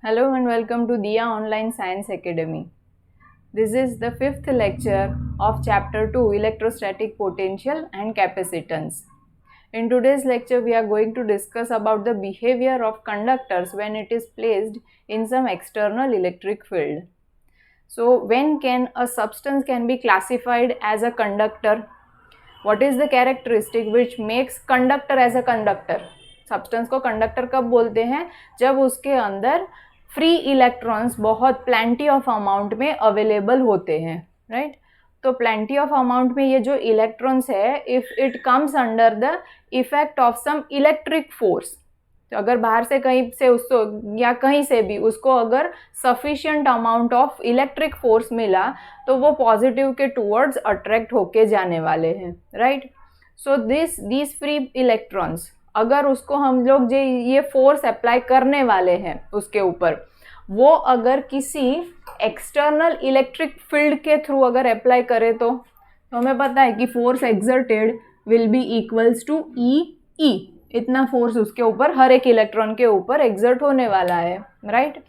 Hello and welcome to Diya Online Science Academy. This is the fifth lecture of Chapter 2 Electrostatic Potential and Capacitance. In today's lecture, we are going to discuss about the behavior of conductors when it is placed in some external electric field. So, when can a substance can be classified as a conductor? What is the characteristic which makes conductor as a conductor? Substance को conductor कब बोलते हैं? जब उसके अंदर free electrons बहुत plenty of amount में available होते हैं, राइट? तो प्लेंटी ऑफ अमाउंट में ये जो इलेक्ट्रॉन्स है, if it comes under the effect of some electric force, तो अगर बाहर से कहीं से उसको या कहीं से भी उसको अगर sufficient amount of electric force मिला तो वो पॉजिटिव के टूवर्ड्स अट्रैक्ट होके जाने वाले हैं, right? So this free electrons, अगर उसको हम लोग जो ये फोर्स अप्लाई करने वाले हैं उसके ऊपर, वो अगर किसी एक्सटर्नल इलेक्ट्रिक फील्ड के थ्रू अगर अप्लाई करें तो हमें पता है कि force exerted will be equals to E. इतना फोर्स उसके ऊपर, हर एक इलेक्ट्रॉन के ऊपर एक्सर्ट होने वाला है, right?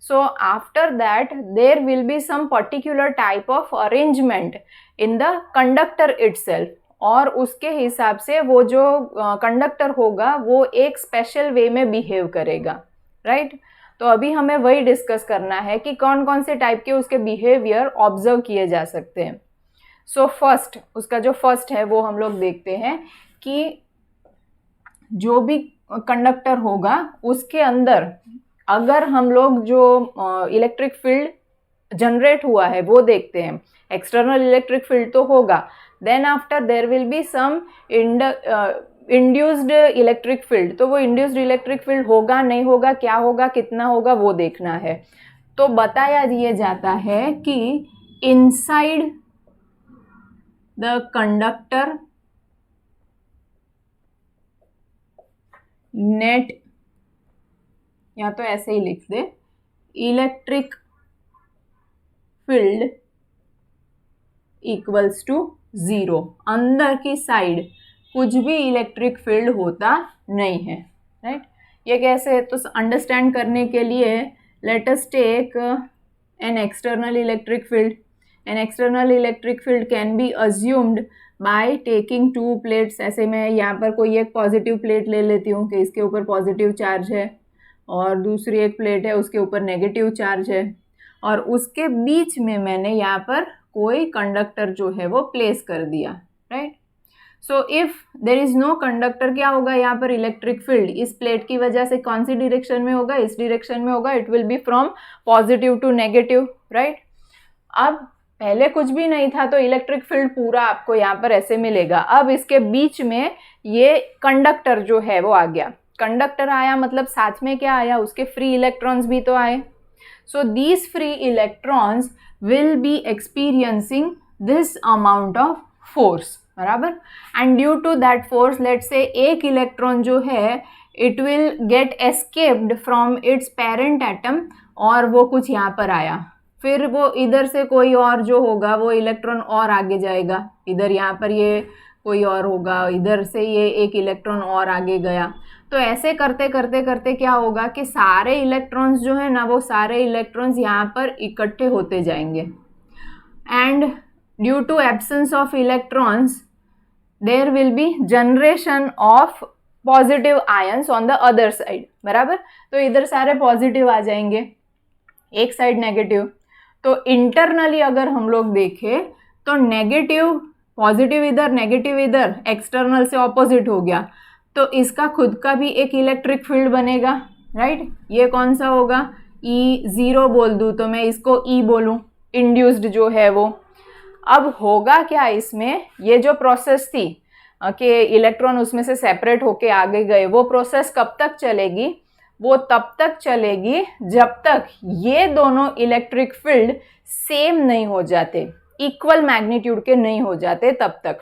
So after that there will be some particular type of arrangement in the conductor itself, और उसके हिसाब से वो जो कंडक्टर होगा वो एक स्पेशल वे में बिहेव करेगा, राइट? तो अभी हमें वही डिस्कस करना है कि कौन कौन से टाइप के उसके बिहेवियर ऑब्जर्व किए जा सकते हैं. सो फर्स्ट, उसका जो फर्स्ट है वो हम लोग देखते हैं कि जो भी कंडक्टर होगा उसके अंदर अगर हम लोग जो इलेक्ट्रिक फील्ड जनरेट हुआ है वो देखते हैं. एक्सटर्नल इलेक्ट्रिक फील्ड तो होगा, then after there will be some induced electric field. तो वो इंड्यूस्ड इलेक्ट्रिक फील्ड होगा, नहीं होगा, क्या होगा, कितना होगा, वो देखना है. तो बताया दिया जाता है कि इनसाइड द कंडक्टर नेट, या तो ऐसे ही लिख दे, इलेक्ट्रिक फील्ड इक्वल्स टू 0. अंदर की साइड कुछ भी इलेक्ट्रिक फील्ड होता नहीं है, राइट? ये कैसे है? तो अंडरस्टैंड करने के लिए let us take an external electric field. An external electric field can be assumed by taking two plates. ऐसे मैं यहाँ पर कोई एक पॉजिटिव प्लेट ले लेती हूँ कि इसके ऊपर पॉजिटिव चार्ज है, और दूसरी एक प्लेट है उसके ऊपर नेगेटिव चार्ज है, और उसके बीच में मैंने यहाँ पर कोई कंडक्टर जो है वो प्लेस कर दिया, right? So if there is no conductor, क्या होगा यहाँ पर? इलेक्ट्रिक फील्ड इस प्लेट की वजह से कौन सी डायरेक्शन में होगा? इस डायरेक्शन में होगा. It will be from positive to negative, right? अब पहले कुछ भी नहीं था तो इलेक्ट्रिक फील्ड पूरा आपको यहाँ पर ऐसे मिलेगा. अब इसके बीच में ये कंडक्टर जो है वो आ गया. कंडक्टर आया मतलब साथ में क्या आया? उसके फ्री इलेक्ट्रॉन्स भी तो आए. So these free electrons will be experiencing this amount of force, बराबर? And due to that force, let's say एक इलेक्ट्रॉन जो है it will get escaped from its parent atom, और वो कुछ यहाँ पर आया. फिर वो इधर से कोई और जो होगा वो इलेक्ट्रॉन और आगे जाएगा, इधर यहाँ पर ये कोई और होगा, इधर से ये एक इलेक्ट्रॉन और आगे गया. तो ऐसे करते करते करते क्या होगा कि सारे इलेक्ट्रॉन्स जो है ना, वो सारे इलेक्ट्रॉन्स यहाँ पर इकट्ठे होते जाएंगे. And due to absence of electrons there will be generation of positive ions on the other side, बराबर? तो इधर सारे पॉजिटिव आ जाएंगे, एक साइड नेगेटिव. तो इंटरनली अगर हम लोग देखें तो नेगेटिव पॉजिटिव इधर, नेगेटिव इधर, एक्सटर्नल से ऑपोजिट हो गया, तो इसका खुद का भी एक इलेक्ट्रिक फील्ड बनेगा, राइट? ये कौन सा होगा? E0 बोल दूँ तो मैं इसको E बोलूँ, इंड्यूस्ड जो है वो. अब होगा क्या इसमें? ये जो प्रोसेस थी कि इलेक्ट्रॉन उसमें से सेपरेट होके आगे गए, वो प्रोसेस कब तक चलेगी? वो तब तक चलेगी जब तक ये दोनों इलेक्ट्रिक फील्ड सेम नहीं हो जाते, इक्वल मैग्नीट्यूड के नहीं हो जाते तब तक.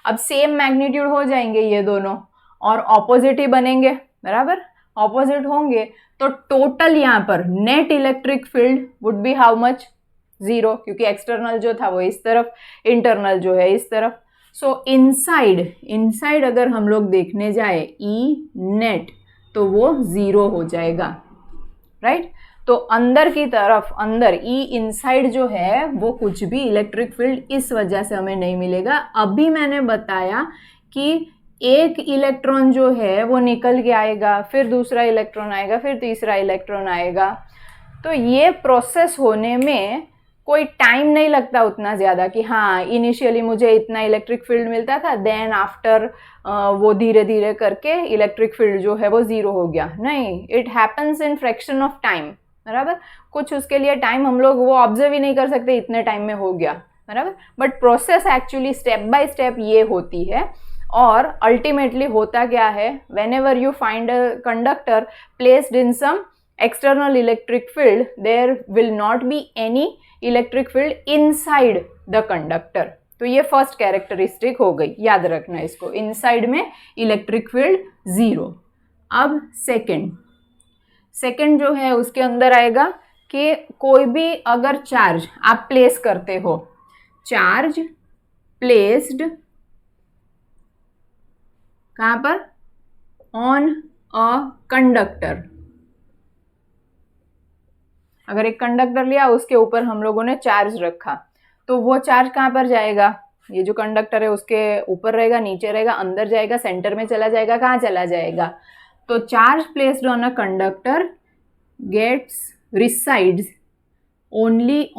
अब सेम मैग्नीट्यूड हो जाएंगे ये दोनों और ऑपोजिट ही बनेंगे, बराबर? ऑपोजिट होंगे तो टोटल यहाँ पर net electric field would be how much? 0, क्योंकि एक्सटर्नल जो था वो इस तरफ, इंटरनल जो है इस तरफ. सो इनसाइड अगर हम लोग देखने जाए E नेट तो वो 0 हो जाएगा. राइट। तो अंदर की तरफ, अंदर ई इनसाइड जो है वो कुछ भी इलेक्ट्रिक फील्ड इस वजह से हमें नहीं मिलेगा। अभी मैंने बताया कि एक इलेक्ट्रॉन जो है वो निकल के आएगा, फिर दूसरा इलेक्ट्रॉन आएगा, फिर तीसरा इलेक्ट्रॉन आएगा। तो ये प्रोसेस होने में कोई टाइम नहीं लगता उतना ज़्यादा कि हाँ इनिशियली मुझे इतना इलेक्ट्रिक फील्ड मिलता था, देन आफ्टर वो धीरे धीरे करके इलेक्ट्रिक फील्ड जो है वो ज़ीरो हो गया। नहीं, it happens in fraction of time, बराबर। कुछ उसके लिए टाइम हम लोग वो ऑब्जर्व ही नहीं कर सकते, इतने टाइम में हो गया, बराबर। But process actually step by step ये होती है। और अल्टीमेटली होता क्या है, whenever you find a conductor placed in some external electric field, there will not be any electric field inside the conductor। तो ये फर्स्ट कैरेक्टरिस्टिक हो गई, याद रखना इसको, इनसाइड में इलेक्ट्रिक फील्ड ज़ीरो। अब सेकेंड जो है उसके अंदर आएगा कि कोई भी अगर चार्ज आप प्लेस करते हो, चार्ज प्लेस्ड कहाँ पर, ऑन अ कंडक्टर। अगर एक कंडक्टर लिया, उसके ऊपर हम लोगों ने चार्ज रखा, तो वो चार्ज कहाँ पर जाएगा, ये जो कंडक्टर है उसके ऊपर रहेगा, नीचे रहेगा, अंदर जाएगा, सेंटर में चला जाएगा, कहाँ चला जाएगा। तो charge placed on a conductor gets resides only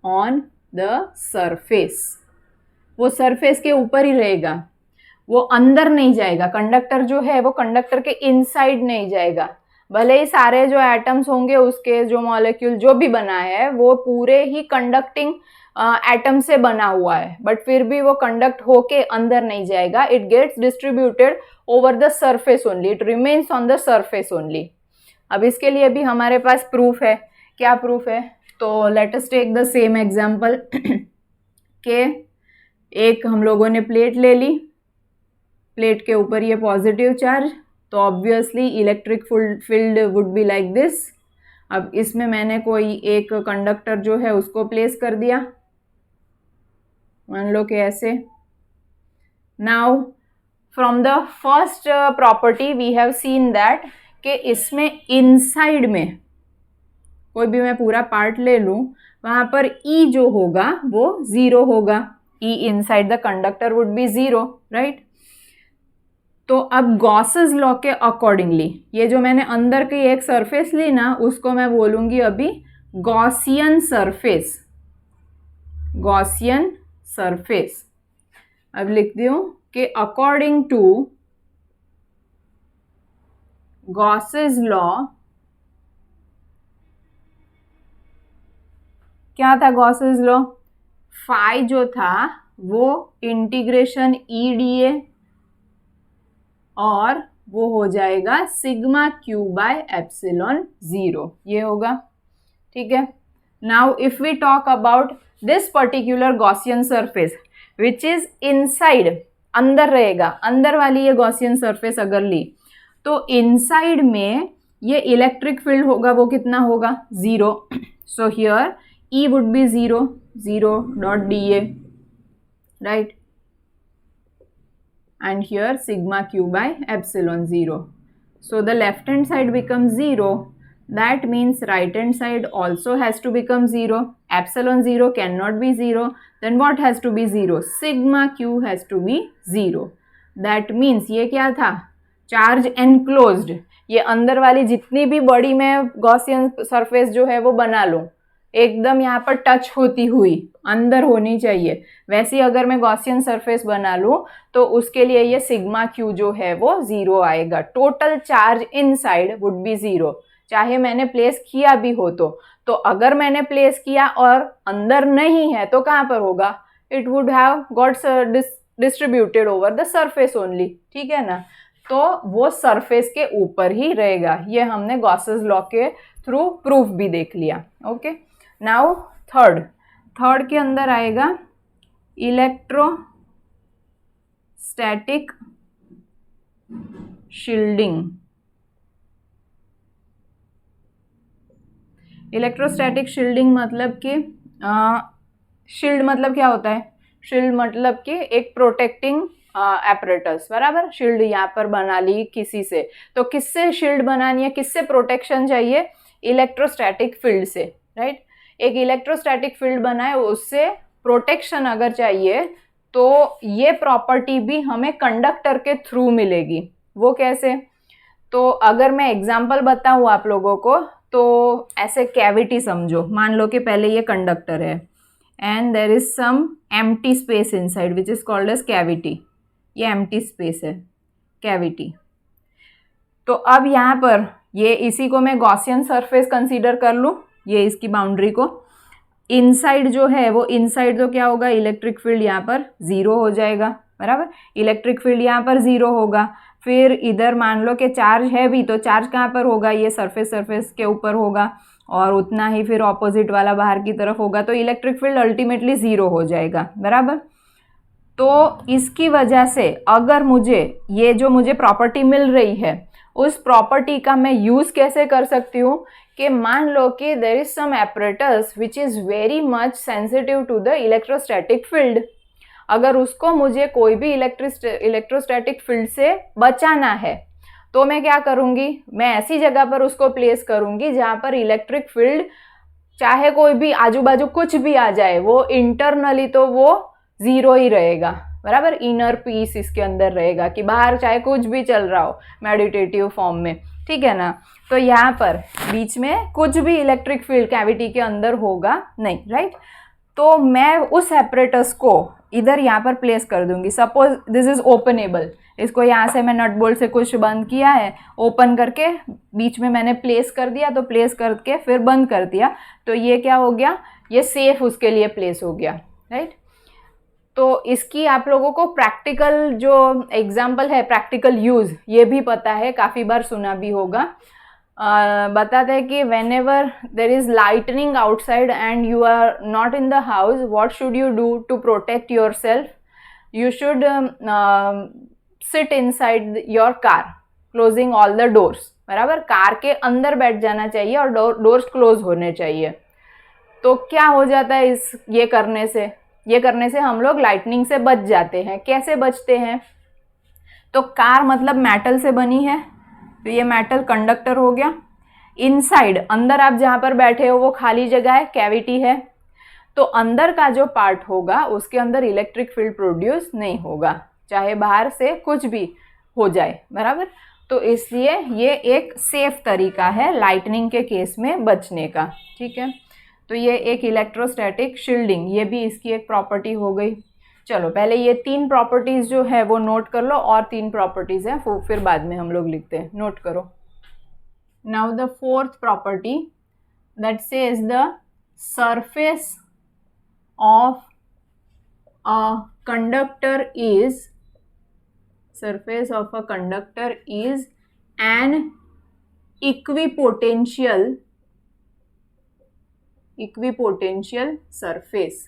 on the surface। वो सरफेस के ऊपर ही रहेगा, वो अंदर नहीं जाएगा। कंडक्टर जो है वो कंडक्टर के इनसाइड नहीं जाएगा। भले ही सारे जो एटम्स होंगे, उसके जो मॉलिक्यूल जो भी बना है वो पूरे ही कंडक्टिंग एटम से बना हुआ है, बट फिर भी वो कंडक्ट होके अंदर नहीं जाएगा। It gets distributed over the surface only, it remains on the surface only. अब इसके लिए भी हमारे पास प्रूफ है। क्या प्रूफ है, तो let us take the same example के एक हम लोगों ने प्लेट ले ली, प्लेट के ऊपर ये पॉजिटिव चार्ज, तो obviously electric field would be like this. अब इसमें मैंने कोई एक कंडक्टर जो है उसको प्लेस कर दिया, मान लो कि ऐसे। Now from the first property we have seen that कि इसमें इनसाइड में कोई भी मैं पूरा पार्ट ले लूं, वहां पर ई जो होगा वो ज़ीरो होगा। E inside the conductor would be zero, right. तो अब गॉसेस लॉ के अकॉर्डिंगली ये जो मैंने अंदर की एक सरफेस ली ना, उसको मैं बोलूंगी अभी गॉसियन सरफेस, गॉसियन सरफेस। अब लिख दी हूं कि अकॉर्डिंग टू गॉसेस लॉ, क्या था गॉसेस लॉ, फाई जो था वो इंटीग्रेशन ई डी ए और वो हो जाएगा sigma Q by epsilon zero, ये होगा, ठीक है। Now if we talk about this particular Gaussian surface which is inside, अंदर रहेगा, अंदर वाली ये गॉसियन सरफेस अगर ली, तो इनसाइड में ये इलेक्ट्रिक फील्ड होगा, वो कितना होगा, zero. So here E would be zero, zero dot D A, right, and here sigma q by epsilon 0. So the left hand side becomes 0. That means right hand side also has to become 0. Epsilon 0 cannot be 0. Then what has to be 0? Sigma q has to be 0. That means ये क्या था, charge enclosed। ये अंदर वाली जितनी भी बड़ी मैं गॉसियन सरफेस जो है वो बना लूँ, एकदम यहाँ पर टच होती हुई अंदर होनी चाहिए। वैसे अगर मैं गॉसियन सरफेस बना लूँ तो उसके लिए ये सिग्मा क्यू जो है वो ज़ीरो आएगा। Total charge inside would be zero, चाहे मैंने प्लेस किया भी हो तो अगर मैंने प्लेस किया और अंदर नहीं है तो कहाँ पर होगा, it would have got distributed over the surface only, ठीक है ना। तो वो सरफेस के ऊपर ही रहेगा। ये हमने गॉसेस लॉ के थ्रू प्रूफ भी देख लिया, ओके। नाउ थर्ड के अंदर आएगा इलेक्ट्रोस्टैटिक शील्डिंग। इलेक्ट्रोस्टैटिक शील्डिंग मतलब कि शील्ड मतलब क्या होता है, शील्ड मतलब कि एक प्रोटेक्टिंग एपरेटस, बराबर। शील्ड यहाँ पर बना ली किसी से, तो किससे शील्ड बनानी है, किससे प्रोटेक्शन चाहिए, इलेक्ट्रोस्टैटिक फील्ड से, राइट। एक इलेक्ट्रोस्टैटिक फील्ड बनाए, उससे प्रोटेक्शन अगर चाहिए तो ये प्रॉपर्टी भी हमें कंडक्टर के थ्रू मिलेगी। वो कैसे, तो अगर मैं एग्जाम्पल बताऊँ आप लोगों को, तो ऐसे कैविटी समझो, मान लो कि पहले ये कंडक्टर है and there is some empty space inside which is called as cavity. ये एम्प्टी स्पेस है, कैविटी। तो अब यहाँ पर ये इसी को मैं गॉसियन सरफेस कंसीडर कर लूँ, ये इसकी बाउंड्री को। इनसाइड जो है वो इनसाइड तो क्या होगा, इलेक्ट्रिक फील्ड यहाँ पर ज़ीरो हो जाएगा, बराबर। इलेक्ट्रिक फील्ड यहाँ पर ज़ीरो होगा। फिर इधर मान लो कि चार्ज है भी, तो चार्ज कहाँ पर होगा, ये सरफेस के ऊपर होगा, और उतना ही फिर ऑपोजिट वाला बाहर की तरफ होगा, तो इलेक्ट्रिक फील्ड अल्टीमेटली ज़ीरो हो जाएगा, बराबर। तो इसकी वजह से अगर मुझे ये जो मुझे प्रॉपर्टी मिल रही है, उस प्रॉपर्टी का मैं यूज़ कैसे कर सकती हूँ कि मान लो कि there is some apparatus which is very much sensitive to the electrostatic field. अगर उसको मुझे कोई भी इलेक्ट्रोस्टैटिक फील्ड से बचाना है, तो मैं क्या करूँगी, मैं ऐसी जगह पर उसको प्लेस करूँगी जहाँ पर इलेक्ट्रिक फील्ड चाहे कोई भी आजू बाजू कुछ भी आ जाए, वो इंटरनली तो वो ज़ीरो ही रहेगा, बराबर। इनर पीस इसके अंदर रहेगा कि बाहर चाहे कुछ भी चल रहा हो मेडिटेटिव फॉर्म में, ठीक है ना। तो यहाँ पर बीच में कुछ भी इलेक्ट्रिक फील्ड कैविटी के अंदर होगा नहीं, राइट। तो मैं उस एपरेटस को इधर यहाँ पर प्लेस कर दूंगी। सपोज दिस इज ओपनेबल, इसको यहाँ से मैं नट बोल्ट से कुछ बंद किया है, ओपन करके बीच में मैंने प्लेस कर दिया, तो प्लेस करके फिर बंद कर दिया, तो ये क्या हो गया, ये सेफ उसके लिए प्लेस हो गया, राइट। तो इसकी आप लोगों को प्रैक्टिकल जो एग्जाम्पल है, प्रैक्टिकल यूज़, ये भी पता है, काफ़ी बार सुना भी होगा। बताते हैं कि whenever there is lightning outside and you are not in the house, what should you do to protect yourself, you should sit inside your car closing all the doors, बराबर। Car के अंदर बैठ जाना चाहिए और doors close होने चाहिए। तो क्या हो जाता है ये करने से हम लोग लाइटनिंग से बच जाते हैं। कैसे बचते हैं, तो कार मतलब मेटल से बनी है, तो ये मेटल कंडक्टर हो गया। इनसाइड अंदर आप जहाँ पर बैठे हो वो खाली जगह है, कैविटी है, तो अंदर का जो पार्ट होगा उसके अंदर इलेक्ट्रिक फील्ड प्रोड्यूस नहीं होगा, चाहे बाहर से कुछ भी हो जाए, बराबर। तो इसलिए ये एक सेफ तरीका है लाइटनिंग के केस में बचने का, ठीक है। तो ये एक इलेक्ट्रोस्टैटिक शील्डिंग, ये भी इसकी एक प्रॉपर्टी हो गई। चलो पहले ये 3 प्रॉपर्टीज जो है वो नोट कर लो, और 3 प्रॉपर्टीज हैं फिर बाद में हम लोग लिखते हैं, नोट करो। Now the 4th property that says the surface of a conductor is an equipotential surface.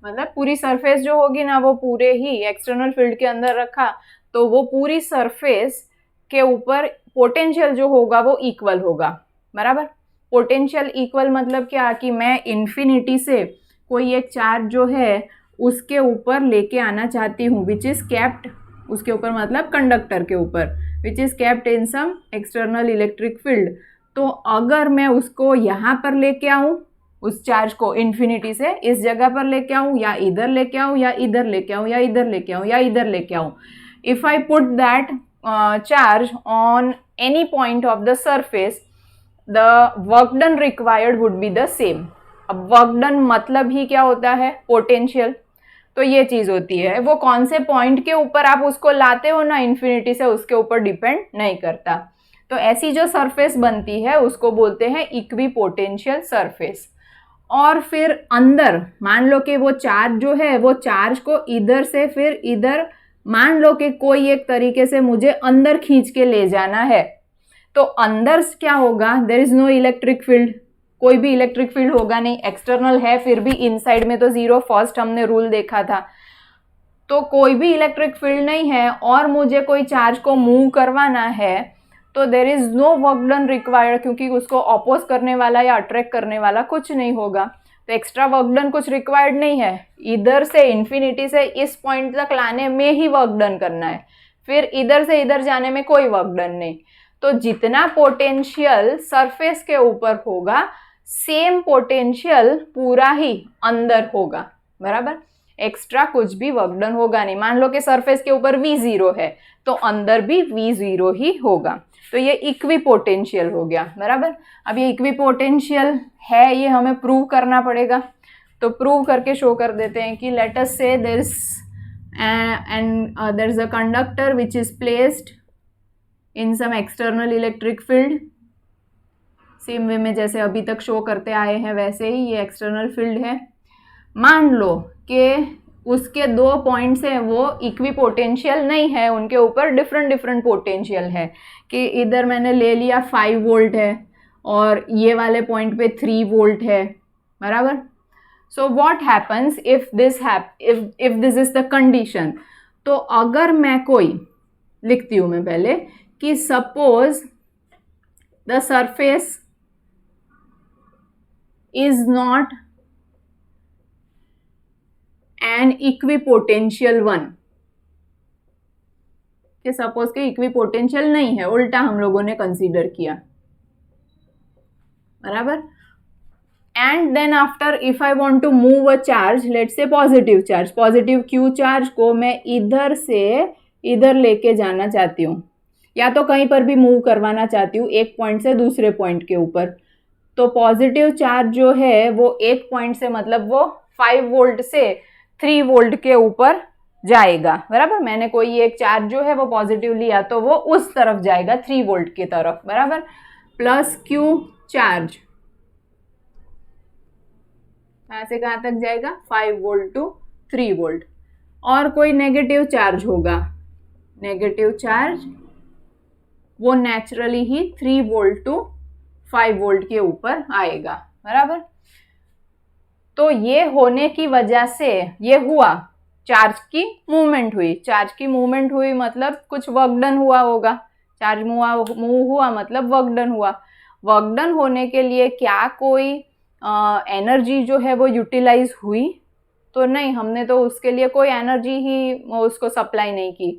मतलब पूरी सरफेस जो होगी ना, वो पूरे ही एक्सटर्नल फील्ड के अंदर रखा, तो वो पूरी सरफेस के ऊपर पोटेंशियल जो होगा वो इक्वल होगा, बराबर। पोटेंशियल इक्वल मतलब क्या, कि मैं इन्फिनिटी से कोई एक चार्ज जो है उसके ऊपर लेके आना चाहती हूँ, विच इज़ केप्ट, उसके ऊपर मतलब कंडक्टर के ऊपर, which is kept in some external electric field. तो अगर मैं उसको यहाँ पर लेके आऊँ, उस चार्ज को इन्फिनिटी से इस जगह पर लेके आऊँ, या इधर लेके आऊँ, या इधर लेके आऊँ, या इधर लेके आऊँ, या इधर लेके आऊँ, if I put that charge on any point of the surface, the work done required would be the same. अब वर्क डन मतलब ही क्या होता है, पोटेंशियल। तो ये चीज़ होती है, वो कौन से पॉइंट के ऊपर आप उसको लाते हो ना इन्फिनिटी से, उसके ऊपर डिपेंड नहीं करता। तो ऐसी जो सरफेस बनती है उसको बोलते हैं इक्विपोटेंशियल सरफेस। और फिर अंदर मान लो कि वो चार्ज जो है, वो चार्ज को इधर से फिर इधर मान लो कि कोई एक तरीके से मुझे अंदर खींच के ले जाना है, तो अंदर क्या होगा, there is no electric field, कोई भी इलेक्ट्रिक फील्ड होगा नहीं, एक्सटर्नल है फिर भी, इनसाइड में तो जीरो, फर्स्ट हमने रूल देखा था। तो कोई भी इलेक्ट्रिक फील्ड नहीं है और मुझे कोई चार्ज को मूव करवाना है, तो there is no work done required, क्योंकि उसको अपोज करने वाला या अट्रैक्ट करने वाला कुछ नहीं होगा। तो एक्स्ट्रा वर्क डन कुछ रिक्वायर्ड नहीं है, इधर से इन्फिनिटी से इस पॉइंट तक लाने में ही वर्क डन करना है, फिर इधर से इधर जाने में कोई वर्क डन नहीं। तो जितना पोटेंशियल सरफेस के ऊपर होगा सेम पोटेंशियल पूरा ही अंदर होगा, बराबर। एक्स्ट्रा कुछ भी वर्क डन होगा नहीं। मान लो कि सरफेस के ऊपर V0 है तो अंदर भी V0 ही होगा, तो ये इक्वी पोटेंशियल हो गया, बराबर। अब ये इक्वी पोटेंशियल है, ये हमें प्रूव करना पड़ेगा, तो प्रूव करके शो कर देते हैं कि let us say there is a conductor which is placed in some external electric field, same way में जैसे अभी तक शो करते आए हैं वैसे ही ये एक्सटर्नल फील्ड है। मान लो कि उसके 2 पॉइंट्स हैं वो इक्वी पोटेंशियल नहीं है, उनके ऊपर डिफरेंट पोटेंशियल है, कि इधर मैंने ले लिया 5 वोल्ट है और ये वाले पॉइंट पे 3 वोल्ट है, बराबर। So what happens if this is the condition. तो अगर मैं कोई लिखती हूँ मैं पहले कि suppose the surface is not an equipotential one, कि सपोज के इक्विपोटेंशियल नहीं है, उल्टा हम लोगों ने कंसीडर किया, बराबर। And then after if I want to move a charge, let's say positive charge, positive q charge को मैं इधर से इधर लेके जाना चाहती हूँ, या तो कहीं पर भी मूव करवाना चाहती हूँ एक पॉइंट से दूसरे पॉइंट के ऊपर, तो पॉजिटिव चार्ज जो है वो एक पॉइंट से मतलब वो 5 वोल्ट से 3 वोल्ट के ऊपर जाएगा, बराबर। मैंने कोई एक चार्ज जो है वो पॉजिटिव लिया तो वो उस तरफ जाएगा 3 वोल्ट की तरफ, बराबर। प्लस क्यू चार्ज कहाँ से कहाँ तक जाएगा, 5 वोल्ट टू 3 वोल्ट। और कोई नेगेटिव चार्ज होगा, नेगेटिव चार्ज वो नेचुरली ही 3 वोल्ट टू 5 वोल्ट के ऊपर आएगा, बराबर। तो ये होने की वजह से ये हुआ, चार्ज की मूवमेंट हुई, चार्ज की मूवमेंट हुई मतलब कुछ वर्क डन हुआ होगा, चार्ज मूव हुआ मतलब वर्क डन हुआ। वर्क डन होने के लिए क्या कोई एनर्जी जो है वो यूटिलाइज हुई, तो नहीं, हमने तो उसके लिए कोई एनर्जी ही उसको सप्लाई नहीं की,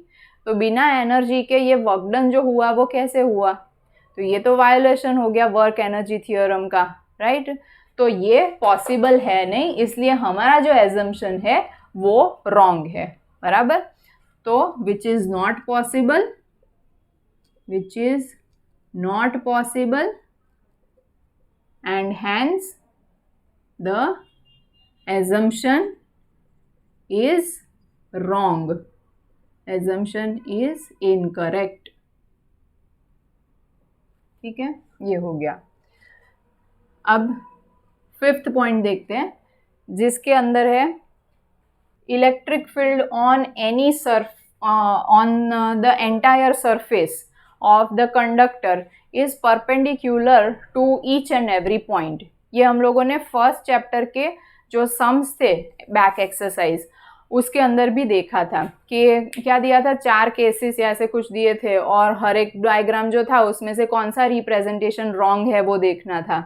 तो बिना एनर्जी के ये वर्क डन जो हुआ वो कैसे हुआ, तो ये तो वायोलेशन हो गया वर्क एनर्जी थ्योरम का, राइट। तो ये पॉसिबल है नहीं, इसलिए हमारा जो एजम्पशन है वो रॉन्ग है, बराबर। तो which is not possible, which is not possible and hence the assumption is wrong, assumption is incorrect, ठीक है, ये हो गया। अब 5th पॉइंट देखते हैं, जिसके अंदर है electric field on any on the entire surface of the conductor is perpendicular to each and every point. ये हम लोगों ने फर्स्ट चैप्टर के जो सम्स थे बैक एक्सरसाइज उसके अंदर भी देखा था कि क्या दिया था, 4 केसेस या ऐसे कुछ दिए थे, और हर एक डायग्राम जो था उसमें से कौन सा रिप्रेजेंटेशन रॉन्ग है वो देखना था।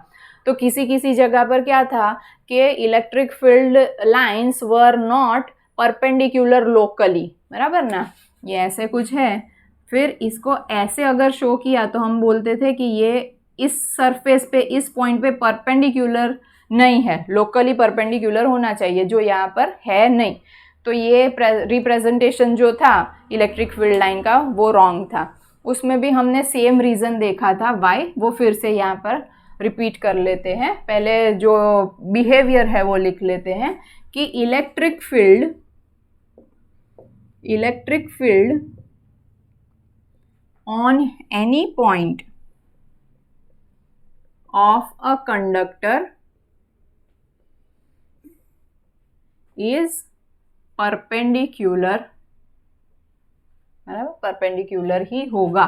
तो किसी किसी जगह पर क्या था कि electric field lines were not perpendicular locally, बराबर ना, ये ऐसे कुछ है। फिर इसको ऐसे अगर शो किया तो हम बोलते थे कि ये इस सरफेस पे, इस पॉइंट पे परपेंडिकुलर नहीं है, लोकली परपेंडिकुलर होना चाहिए, जो यहाँ पर है नहीं। तो ये रिप्रेजेंटेशन जो था इलेक्ट्रिक फील्ड लाइन का वो रॉन्ग था। उसमें भी हमने सेम रीज़न देखा था वाई, वो फिर से यहाँ पर रिपीट कर लेते हैं। पहले जो बिहेवियर है वो लिख लेते हैं कि electric field on any point of a conductor is perpendicular, बराबर, परपेंडिकुलर ही होगा।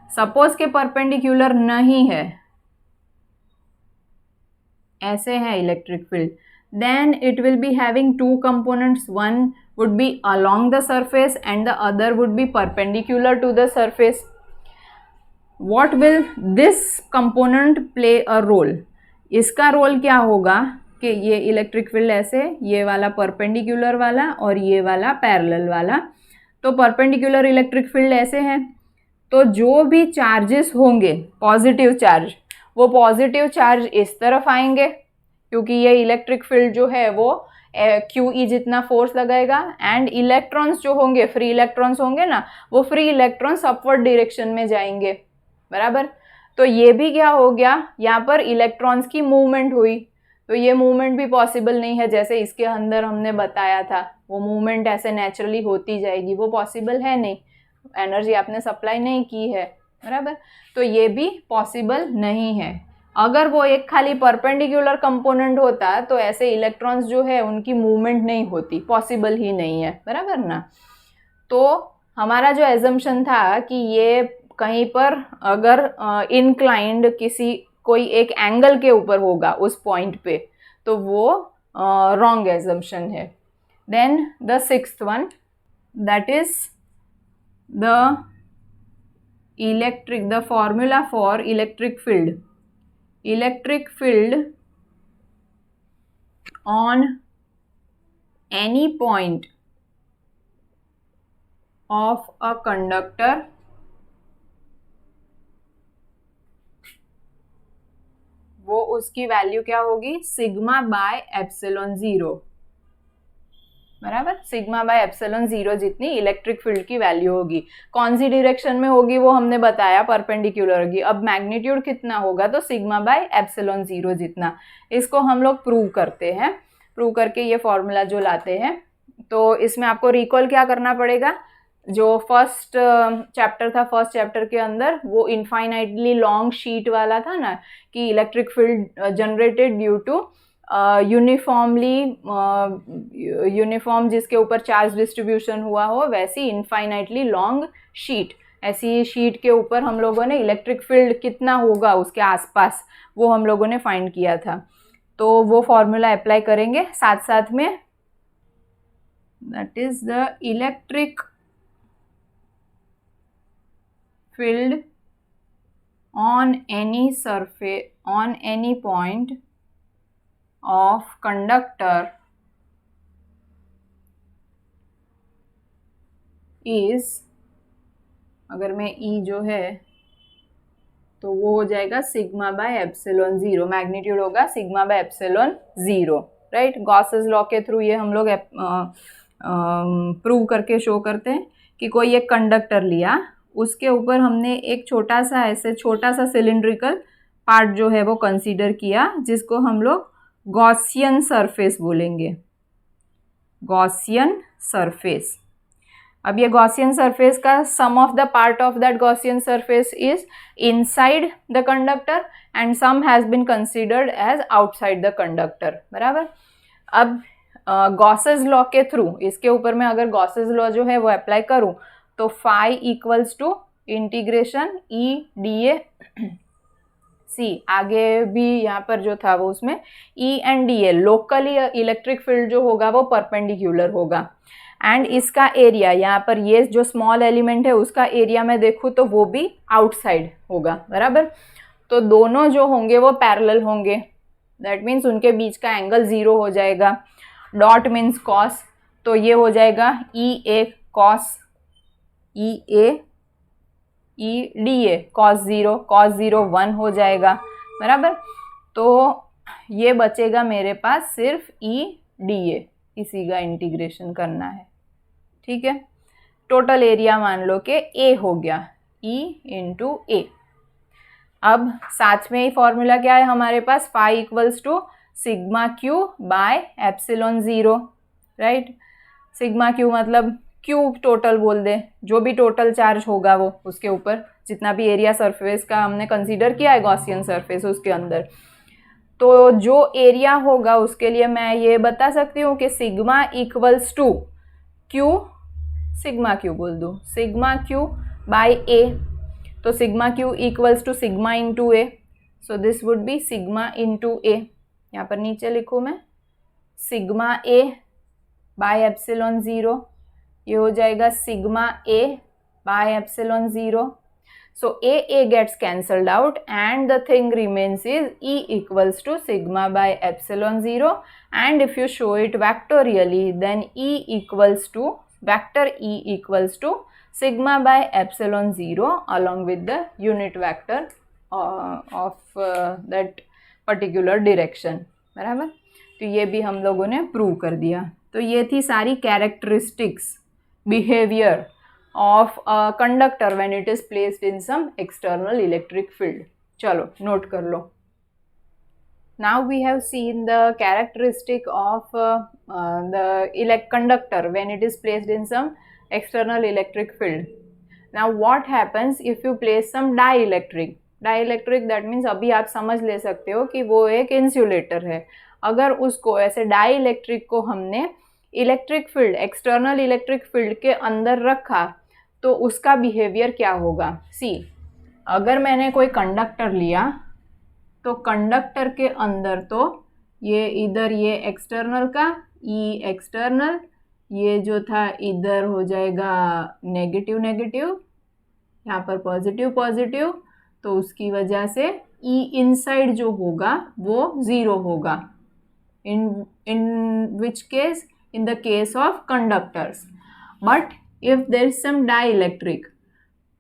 सपोज के परपेंडिकुलर नहीं है, ऐसे है electric field, then it will be having 2 components, one would be along the surface and the other would be perpendicular to the surface. What will this component play a role? इसका role क्या होगा कि ये electric field ऐसे, ये वाला perpendicular वाला और ये वाला पैरेलल वाला। तो परपेंडिकुलर इलेक्ट्रिक फील्ड ऐसे हैं, तो जो भी चार्जेस होंगे पॉजिटिव चार्ज, वो पॉजिटिव चार्ज इस तरफ आएंगे, क्योंकि ये इलेक्ट्रिक फील्ड जो है वो QE जितना फोर्स लगाएगा, एंड इलेक्ट्रॉन्स जो होंगे, फ्री इलेक्ट्रॉन्स होंगे ना, वो फ्री इलेक्ट्रॉन्स अपवर्ड डायरेक्शन में जाएंगे, बराबर। तो ये भी क्या हो गया, यहाँ पर इलेक्ट्रॉन्स की मूवमेंट हुई, तो ये मूवमेंट भी पॉसिबल नहीं है, जैसे इसके अंदर हमने बताया था वो मूवमेंट ऐसे नेचुरली होती जाएगी, वो पॉसिबल है नहीं, एनर्जी आपने सप्लाई नहीं की है, बराबर। तो ये भी पॉसिबल नहीं है। अगर वो एक खाली परपेंडिकुलर कंपोनेंट होता तो ऐसे इलेक्ट्रॉन्स जो है उनकी मूवमेंट नहीं होती, पॉसिबल ही नहीं है, बराबर ना। तो हमारा जो एजम्पशन था कि ये कहीं पर अगर इनक्लाइंड किसी कोई एक एंगल के ऊपर होगा उस पॉइंट पे, तो वो रॉन्ग एजम्पशन है। Then the sixth one, that is the formula for electric field. Electric field on any point of a conductor वो उसकी वैल्यू क्या होगी, सिग्मा बाय एप्सिलॉन जीरो, बराबर। सिग्मा बाय एप्सिलॉन जीरो जितनी इलेक्ट्रिक फील्ड की value होगी। कौन सी direction में होगी वो हमने बताया, परपेंडिकुलर होगी। अब मैग्नीट्यूड कितना होगा, तो सिग्मा बाय एप्सिलॉन जीरो जितना। इसको हम लोग प्रूव करते हैं, प्रूव करके ये फॉर्मूला जो लाते हैं, तो इसमें आपको रिकॉल क्या करना पड़ेगा, जो फर्स्ट चैप्टर था, फर्स्ट चैप्टर के अंदर वो इनफाइनाइटली लॉन्ग शीट वाला था ना, कि electric field generated due to uniform जिसके ऊपर चार्ज डिस्ट्रीब्यूशन हुआ हो, वैसी इनफाइनाइटली लॉन्ग शीट, ऐसी शीट के ऊपर हम लोगों ने इलेक्ट्रिक फील्ड कितना होगा उसके आसपास, वो हम लोगों ने फाइंड किया था। तो वो फॉर्मूला अप्लाई करेंगे साथ साथ में, that is the electric field on any point of conductor is, अगर मैं E जो है तो वो हो जाएगा sigma by epsilon zero, magnitude होगा sigma by epsilon zero, right. Gauss's law के थ्रू ये हम लोग प्रूव करके शो करते हैं कि कोई एक कंडक्टर लिया, उसके ऊपर हमने एक छोटा सा ऐसे छोटा सा सिलिंड्रिकल पार्ट जो है वो कंसीडर किया, जिसको हम लोग गॉसियन सरफेस बोलेंगे, गॉसियन सरफेस। अब ये गॉसियन सरफेस का some of the part of that Gaussian surface is inside the conductor and some has been considered as outside the conductor, बराबर। अब गॉसेस लॉ के थ्रू इसके ऊपर मैं अगर गॉसेस लॉ जो है वो अप्लाई करूं, तो phi equals to integration E D A C, आगे भी यहाँ पर जो था वो उसमें E and D A, locally electric field जो होगा वो परपेंडिकुलर होगा, एंड इसका एरिया यहाँ पर ये जो स्मॉल एलिमेंट है उसका एरिया में देखूँ तो वो भी आउटसाइड होगा, बराबर। तो दोनों जो होंगे वो पैरेलल होंगे, दैट मीन्स उनके बीच का एंगल जीरो हो जाएगा। डॉट मीन्स कॉस, तो ये हो जाएगा E A cos E A E D A cos zero 1 हो जाएगा, बराबर। तो ये बचेगा मेरे पास सिर्फ ई डी ए, इसी का इंटीग्रेशन करना है, ठीक है। टोटल एरिया मान लो कि ए हो गया, ई इंटू ए। अब साथ में ही फॉर्मूला क्या है हमारे पास, phi equals to sigma Q by epsilon zero, right. Sigma Q मतलब क्यू टोटल बोल दे, जो भी टोटल चार्ज होगा वो उसके ऊपर, जितना भी एरिया सरफेस का हमने कंसीडर किया है गॉसियन सरफेस उसके अंदर, तो जो एरिया होगा उसके लिए मैं ये बता सकती हूँ कि sigma equals to Q, sigma Q बोल दूँ, सिग्मा क्यू बाय ए। तो sigma Q equals to sigma into A, so this would be sigma into A. यहाँ पर नीचे लिखूँ मैं sigma A by epsilon zero, ये हो जाएगा sigma A by epsilon zero. So A gets cancelled out and the thing remains is E equals to sigma by epsilon 0, and if you show it vectorially then vector E equals to sigma by epsilon 0 along with the unit vector of that particular direction. बराबर, तो ये भी हम लोगों ने prove कर दिया. तो ये थी सारी characteristics, behaviour of a conductor when it is placed in some external electric field. चलो नोट कर लो. Now we have seen the characteristic of the conductor when it is placed in some external electric field. Now what happens if you place some dielectric? Dielectric that means अभी आप समझ ले सकते हो कि वो एक इंसुलेटर है. अगर उसको ऐसे डाइलेक्ट्रिक को हमने electric field, external electric field के अंदर रखा तो उसका बिहेवियर क्या होगा. सी, अगर मैंने कोई कंडक्टर लिया तो कंडक्टर के अंदर तो ये इधर ये एक्सटर्नल का ई एक्सटर्नल, ये जो था इधर हो जाएगा नेगेटिव नेगेटिव, यहाँ पर पॉजिटिव पॉजिटिव, तो उसकी वजह से ई इनसाइड जो होगा वो ज़ीरो होगा. इन which case, in the case of conductors. But if there is some dielectric,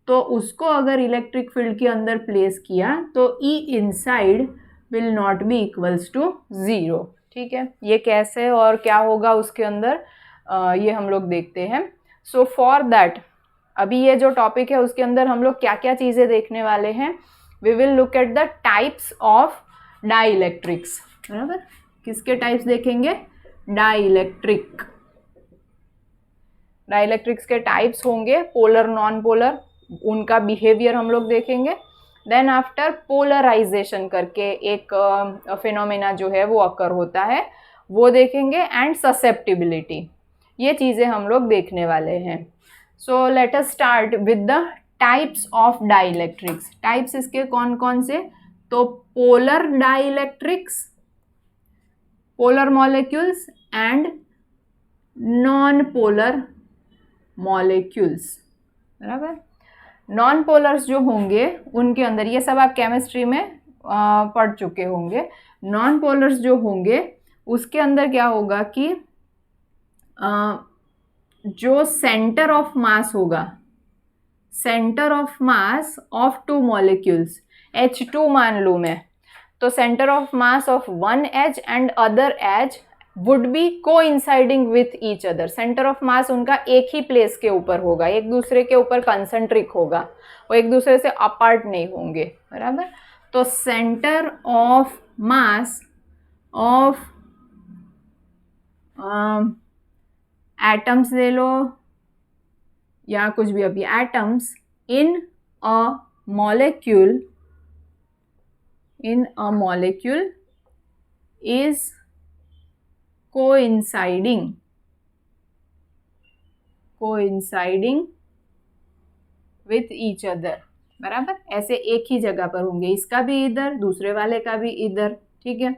तो उसको अगर इलेक्ट्रिक फील्ड के अंदर प्लेस किया तो E inside will not be equals to 0. ठीक है, ये कैसे और क्या होगा उसके अंदर ये हम लोग देखते हैं. सो फॉर दैट अभी ये जो टॉपिक है उसके अंदर हम लोग क्या क्या चीज़ें देखने वाले हैं. We will look at the types of dielectrics. बराबर, किसके टाइप्स देखेंगे? डाइलेक्ट्रिक. डाइलेक्ट्रिक्स के टाइप्स होंगे पोलर, नॉन पोलर, उनका बिहेवियर हम लोग देखेंगे. देन आफ्टर पोलराइजेशन करके एक फिनोमेना जो है वो अकर होता है वो देखेंगे, एंड ससेप्टिबिलिटी, ये चीज़ें हम लोग देखने वाले हैं. So let us start with the types of dielectrics. Types इसके कौन कौन से? तो polar dielectrics, polar molecules and non polar molecules. बराबर, नॉन पोलर्स जो होंगे उनके अंदर, ये सब आप केमिस्ट्री में पढ़ चुके होंगे. नॉन पोलर्स जो होंगे उसके अंदर क्या होगा कि जो सेंटर ऑफ मास होगा, centre of mass of two molecules, H2 मान लूँ मैं, तो centre of mass of one H and other H would be coinciding with each other. Centre of मास उनका एक ही प्लेस के ऊपर होगा, एक दूसरे के ऊपर कंसंट्रिक होगा, वो एक दूसरे से अपार्ट नहीं होंगे. बराबर, तो centre of mass of atoms ले लो या कुछ भी, अभी atoms in a molecule, in a molecule is coinciding with each other. बराबर, ऐसे एक ही जगह पर होंगे, इसका भी इधर, दूसरे वाले का भी इधर. ठीक है,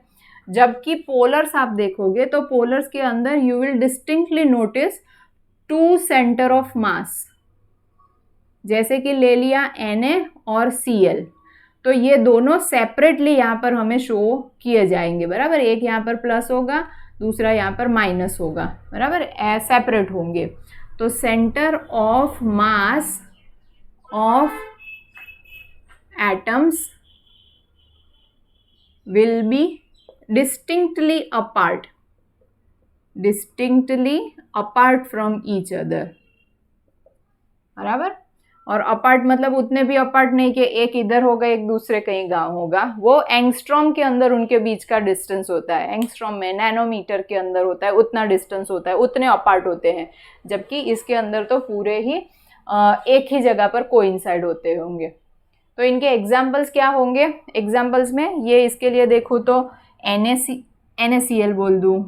जबकि पोलर्स आप देखोगे तो पोलर्स के अंदर you will distinctly notice two centre of mass, जैसे कि ले लिया Na और Cl, तो ये दोनों सेपरेटली यहाँ पर हमें शो किए जाएंगे. बराबर, एक यहाँ पर प्लस होगा, दूसरा यहाँ पर माइनस होगा. बराबर, सेपरेट होंगे. तो centre of mass of atoms will be distinctly apart from each other. बराबर, और अपार्ट मतलब उतने भी अपार्ट नहीं कि एक इधर होगा एक दूसरे कहीं गांव होगा, वो एंगस्ट्रॉम के अंदर उनके बीच का डिस्टेंस होता है. एंगस्ट्रॉम में नैनोमीटर के अंदर होता है, उतना डिस्टेंस होता है, उतने अपार्ट होते हैं. जबकि इसके अंदर तो पूरे ही एक ही जगह पर कोइंसाइड होते होंगे. तो इनके एग्जाम्पल्स क्या होंगे? एग्जाम्पल्स में ये इसके लिए देखूँ तो NaCl बोल दूँ,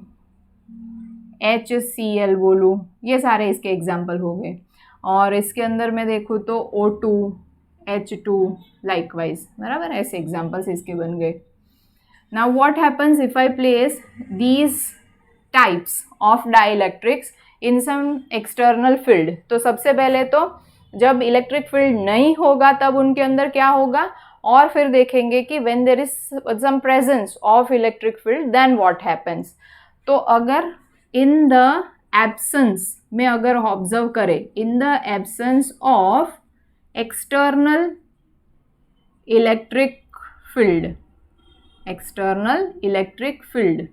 HCl बोलूँ, ये सारे इसके एग्जाम्पल हो गए. और इसके अंदर मैं देखूँ तो O2, H2 लाइकवाइज. बराबर, ऐसे एग्जाम्पल्स इसके बन गए. Now what happens if I place these types of dielectrics in some external field. तो सबसे पहले तो जब इलेक्ट्रिक फील्ड नहीं होगा तब उनके अंदर क्या होगा, और फिर देखेंगे कि when there is some presence of electric field then what happens. तो अगर इन द एब्सेंस में अगर ऑब्जर्व करें, in the absence of external electric field, external electric field,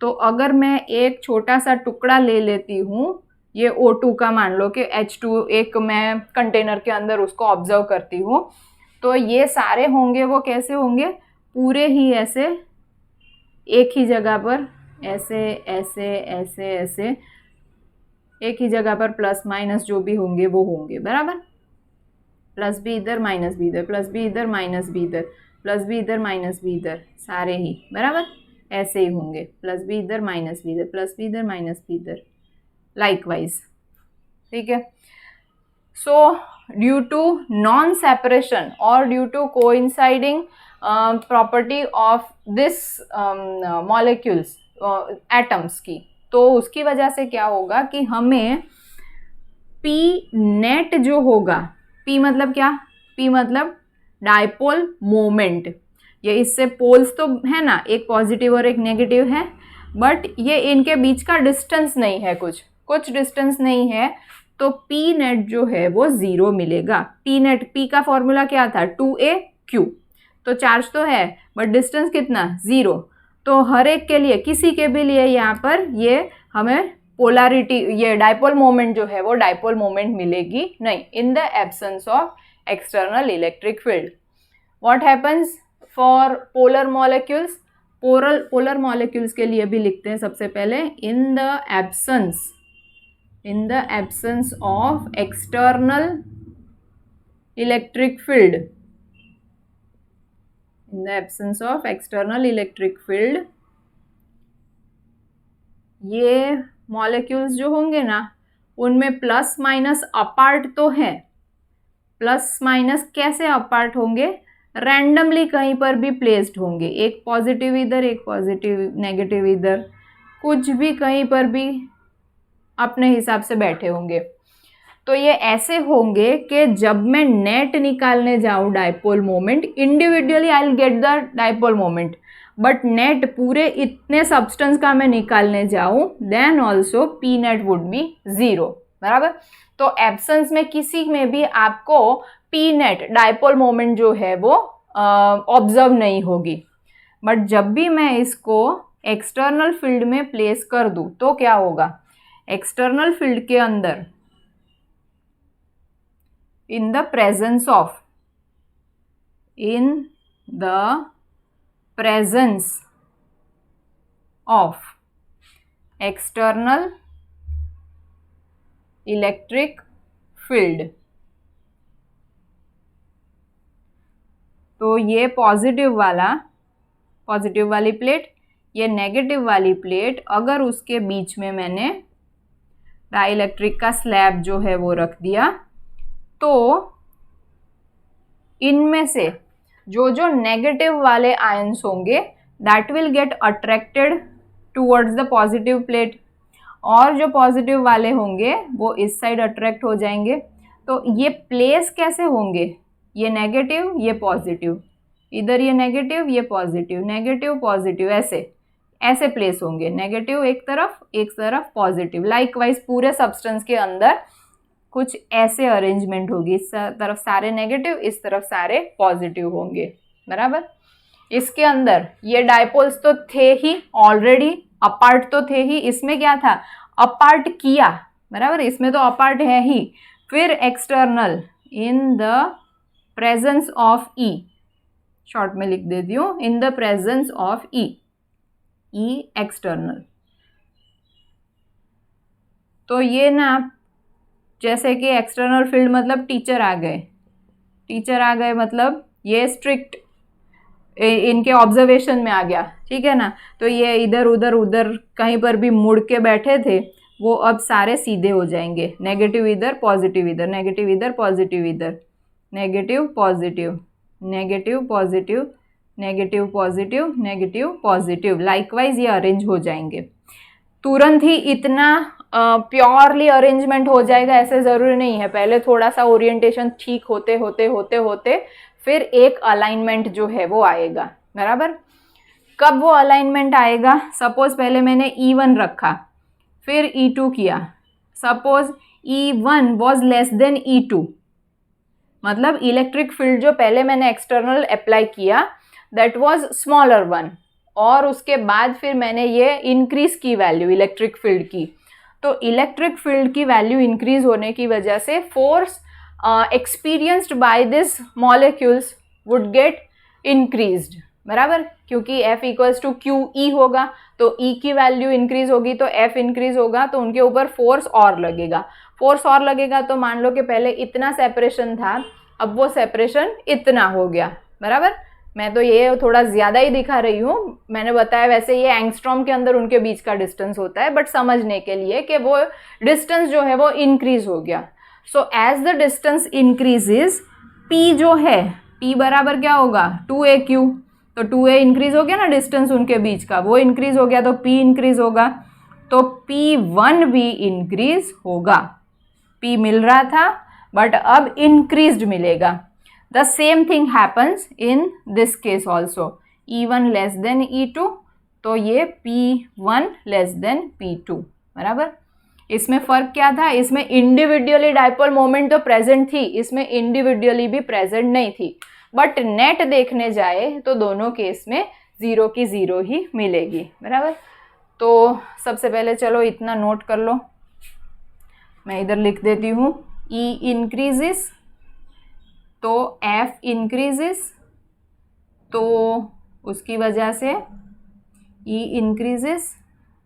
तो अगर मैं एक छोटा सा टुकड़ा ले लेती हूँ, ये O2 का मान लो कि H2 एक मैं कंटेनर के अंदर उसको ऑब्जर्व करती हूँ, तो ये सारे होंगे वो कैसे होंगे, पूरे ही ऐसे एक ही जगह पर ऐसे ऐसे ऐसे ऐसे एक ही जगह पर प्लस माइनस जो भी होंगे वो होंगे, बराबर। प्लस भी इधर माइनस भी इधर, प्लस भी इधर माइनस भी इधर, प्लस भी इधर माइनस भी इधर, सारे ही बराबर ऐसे ही होंगे। प्लस भी इधर माइनस भी इधर, प्लस भी इधर माइनस भी इधर, लाइकवाइज, ठीक है। So due to non separation और due to coinciding property of this molecules atoms की, तो उसकी वजह से क्या होगा कि हमें पी नेट जो होगा, पी मतलब क्या, पी मतलब डायपोल मोमेंट, ये इससे पोल्स तो है ना, एक पॉजिटिव और एक नेगेटिव है, बट ये इनके बीच का डिस्टेंस नहीं है, कुछ डिस्टेंस नहीं है, तो पी नेट जो है वो 0 मिलेगा। पी नेट, पी का फॉर्मूला क्या था, 2AQ, तो चार्ज तो है बट डिस्टेंस कितना, 0, तो हर एक के लिए, किसी के भी लिए यहाँ पर ये हमें पोलैरिटी, ये डायपोल मोमेंट जो है वो डायपोल मोमेंट मिलेगी नहीं, इन the absence of external electric field. What happens for polar molecules, polar molecules के लिए भी लिखते हैं सबसे पहले, इन the absence of external electric field, in the absence of external electric field, ये मॉलिक्यूल्स जो होंगे ना उनमें प्लस माइनस अपार्ट तो है, प्लस माइनस कैसे अपार्ट होंगे, रैंडमली कहीं पर भी प्लेस्ड होंगे, एक पॉजिटिव इधर एक पॉजिटिव नेगेटिव इधर, कुछ भी कहीं पर भी अपने हिसाब से बैठे होंगे। तो ये ऐसे होंगे कि जब मैं नेट निकालने जाऊँ dipole moment, individually I will get the dipole moment, but net पूरे इतने सब्सटेंस का मैं निकालने जाऊँ then also p net would be 0, बराबर। तो एब्सेंस में किसी में भी आपको पी नेट डायपोल मोमेंट जो है वो ऑब्जर्व नहीं होगी, बट जब भी मैं इसको एक्सटर्नल फील्ड में प्लेस कर दूँ तो क्या होगा, एक्सटर्नल फील्ड के अंदर in the presence of external electric field, तो ये पॉजिटिव वाली प्लेट, ये नेगेटिव वाली प्लेट, अगर उसके बीच में मैंने डाइलेक्ट्रिक का स्लैब जो है वो रख दिया, तो इनमें से जो नेगेटिव वाले आयंस होंगे that will get attracted towards the positive plate, और जो पॉजिटिव वाले होंगे वो इस साइड अट्रैक्ट हो जाएंगे। तो ये प्लेस कैसे होंगे, ये नेगेटिव ये पॉजिटिव, इधर ये नेगेटिव ये पॉजिटिव, नेगेटिव पॉजिटिव, ऐसे प्लेस होंगे, नेगेटिव एक तरफ पॉजिटिव, लाइकवाइज पूरे सब्सटेंस के अंदर कुछ ऐसे अरेंजमेंट होगी, इस तरफ सारे नेगेटिव, इस तरफ सारे पॉजिटिव होंगे, बराबर। इसके अंदर ये डायपोल्स तो थे ही ऑलरेडी, अपार्ट तो थे ही, इसमें क्या था, अपार्ट किया, बराबर, इसमें तो अपार्ट है ही। फिर external, in the presence of E, short में लिख देती हूँ, in the presence of E external. तो ये ना, जैसे कि एक्सटर्नल फील्ड मतलब टीचर आ गए मतलब ये स्ट्रिक्ट इनके ऑब्जर्वेशन में आ गया, ठीक है ना। तो ये इधर उधर कहीं पर भी मुड़ के बैठे थे, वो अब सारे सीधे हो जाएंगे, नेगेटिव इधर पॉजिटिव इधर, नेगेटिव इधर पॉजिटिव इधर, negative positive, negative positive, negative positive, negative positive, likewise ये अरेंज हो जाएंगे। तुरंत ही इतना प्योरली अरेंजमेंट हो जाएगा ऐसे ज़रूरी नहीं है। पहले थोड़ा सा ओरिएंटेशन ठीक होते होते होते होते फिर एक अलाइनमेंट जो है वो आएगा, बराबर। कब वो अलाइनमेंट आएगा? सपोज पहले मैंने E1 रखा, फिर E2 किया, suppose E1 was less than E2, मतलब इलेक्ट्रिक फील्ड जो पहले मैंने एक्सटर्नल अप्लाई किया दैट वाज स्मॉलर वन, और उसके बाद फिर मैंने ये इंक्रीज की वैल्यू इलेक्ट्रिक फील्ड की, तो इलेक्ट्रिक फील्ड की वैल्यू इंक्रीज होने की वजह से force experienced by this molecules would get increased, बराबर, क्योंकि F इक्वल्स टू QE होगा, तो E की वैल्यू इंक्रीज होगी तो F इंक्रीज होगा, तो उनके ऊपर फोर्स और लगेगा। फोर्स और लगेगा तो मान लो कि पहले इतना सेपरेशन था, अब वो सेपरेशन इतना हो गया, बराबर। मैं तो ये थोड़ा ज़्यादा ही दिखा रही हूँ, मैंने बताया वैसे ये एंगस्ट्रॉम के अंदर उनके बीच का डिस्टेंस होता है, बट समझने के लिए कि वो डिस्टेंस जो है वो इंक्रीज हो गया। So as the distance increases, P जो है, P बराबर क्या होगा 2AQ, तो 2A इंक्रीज हो गया ना डिस्टेंस उनके बीच का, वो इंक्रीज हो गया तो P इंक्रीज होगा, तो P1 भी इंक्रीज होगा। P मिल रहा था बट अब इंक्रीज्ड मिलेगा। The same thing happens in this case also, E1 less than E2, तो ये P1 लेस देन P2, बराबर। इसमें फ़र्क क्या था? इसमें इंडिविजुअली डाइपोल मोमेंट तो प्रेजेंट थी, इसमें इंडिविजुअली भी प्रेजेंट नहीं थी, बट नेट देखने जाए तो दोनों केस में 0 की 0 ही मिलेगी, बराबर। तो सबसे पहले चलो इतना नोट कर लो, मैं इधर लिख देती हूँ, E इंक्रीजेस तो F इंक्रीजेस, तो उसकी वजह से E increases,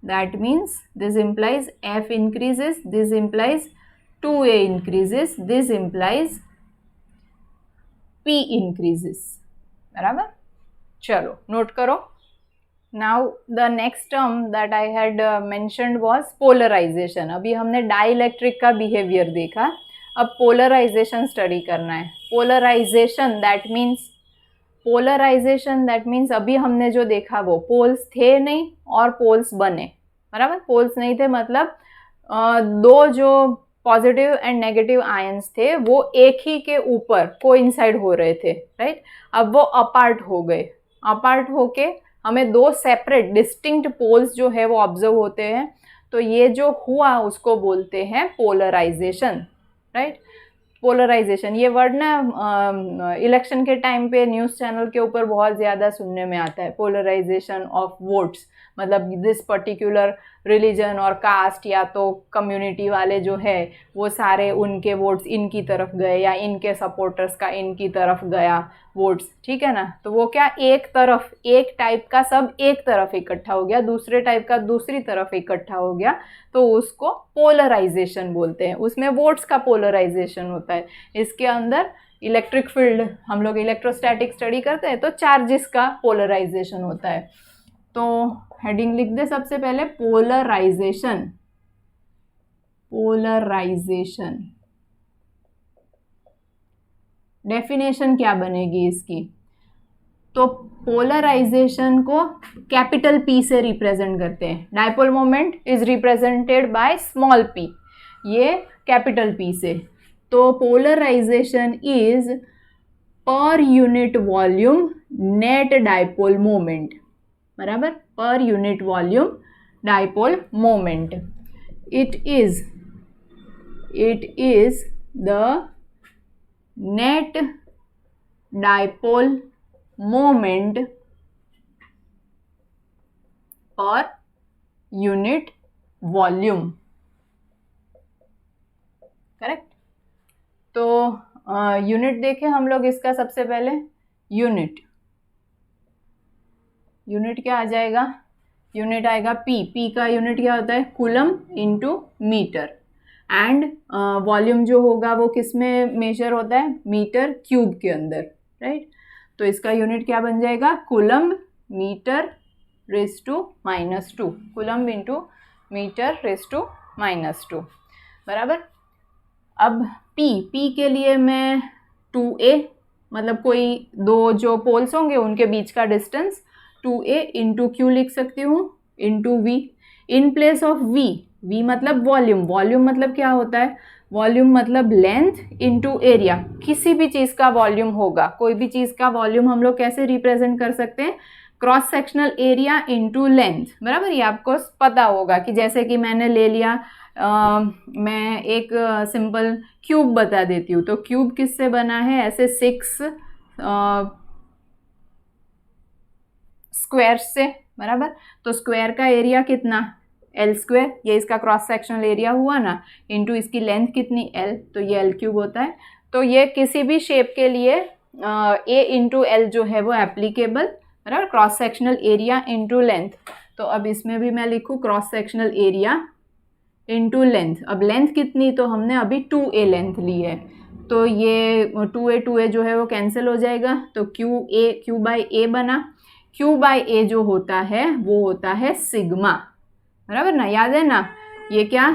that means this implies F increases, this implies 2A increases, this implies P increases, बराबर। चलो नोट करो। Now the next term that I had mentioned was polarization। अभी हमने डाइलेक्ट्रिक का बिहेवियर देखा, अब पोलराइजेशन स्टडी करना है। पोलराइजेशन दैट मीन्स अभी हमने जो देखा वो पोल्स थे नहीं और पोल्स बने, बराबर। पोल्स नहीं थे मतलब दो जो पॉजिटिव एंड नेगेटिव आयंस थे वो एक ही के ऊपर कोइंसाइड हो रहे थे, राइट। अब वो अपार्ट हो गए, अपार्ट होके हमें दो सेपरेट डिस्टिंक्ट पोल्स जो है वो ऑब्जर्व होते हैं, तो ये जो हुआ उसको बोलते हैं पोलराइजेशन, राइट। पोलराइजेशन ये वर्ड ना इलेक्शन के टाइम पे न्यूज़ चैनल के ऊपर बहुत ज़्यादा सुनने में आता है, पोलराइजेशन ऑफ वोट्स, मतलब दिस पर्टिकुलर रिलीजन और कास्ट या तो कम्युनिटी वाले जो है वो सारे उनके वोट्स इनकी तरफ गए या इनके सपोर्टर्स का इनकी तरफ गया वोट्स, ठीक है ना। तो वो क्या एक तरफ, एक टाइप का सब एक तरफ इकट्ठा हो गया, दूसरे टाइप का दूसरी तरफ इकट्ठा हो गया, तो उसको पोलराइजेशन बोलते हैं। उसमें वोट्स का पोलराइजेशन होता है। इसके अंदर इलेक्ट्रिक फील्ड, हम लोग इलेक्ट्रोस्टैटिक स्टडी करते हैं तो चार्जेस का पोलराइजेशन होता है। तो हेडिंग लिख दे सबसे पहले, पोलराइजेशन। पोलराइजेशन डेफिनेशन क्या बनेगी इसकी? तो पोलराइजेशन को कैपिटल P से रिप्रेजेंट करते हैं। Dipole moment is represented by small p, ये कैपिटल P से। तो polarisation is per unit volume net dipole moment, बराबर, per unit volume dipole moment. It is the net dipole moment per unit volume, correct. तो unit देखें हम लोग इसका सबसे पहले, यूनिट क्या आ जाएगा? यूनिट आएगा P का यूनिट क्या होता है? Coulomb into metre, and volume जो होगा वो किस में मेजर होता है? मीटर क्यूब के अंदर, राइट। तो इसका यूनिट क्या बन जाएगा? Coulomb metre raise to -2, coulomb into metre raise to -2, बराबर। अब P के लिए मैं 2A, मतलब कोई दो जो पोल्स होंगे उनके बीच का डिस्टेंस 2A इंटू Q लिख सकती हूँ, into V। In place of V, V मतलब वॉल्यूम, वॉल्यूम मतलब क्या होता है, वॉल्यूम मतलब लेंथ इनटू एरिया, किसी भी चीज का वॉल्यूम होगा, कोई भी चीज का वॉल्यूम हम लोग कैसे रिप्रेजेंट कर सकते हैं, cross sectional area into length, बराबर। ये आपको पता होगा कि जैसे कि मैंने ले लिया मैं एक सिंपल क्यूब बता देती हूँ, तो क्यूब किससे बना है, ऐसे 6 स्क्वायर से, बराबर। तो स्क्वायर का एरिया कितना, एल स्क्वायर, ये इसका क्रॉस सेक्शनल एरिया हुआ ना, इनटू इसकी लेंथ कितनी, एल, तो ये एल क्यूब होता है। तो ये किसी भी शेप के लिए ए इंटू एल जो है वो एप्लीकेबल, बराबर, cross sectional area into length. तो अब इसमें भी मैं लिखूँ cross sectional area into length. अब लेंथ कितनी, तो हमने अभी 2a लेंथ ली है, तो ये 2a जो है वो कैंसिल हो जाएगा, तो क्यू बाई ए बना। क्यू बाई ए जो होता है वो होता है सिग्मा, बराबर ना, याद है ना, ये क्या,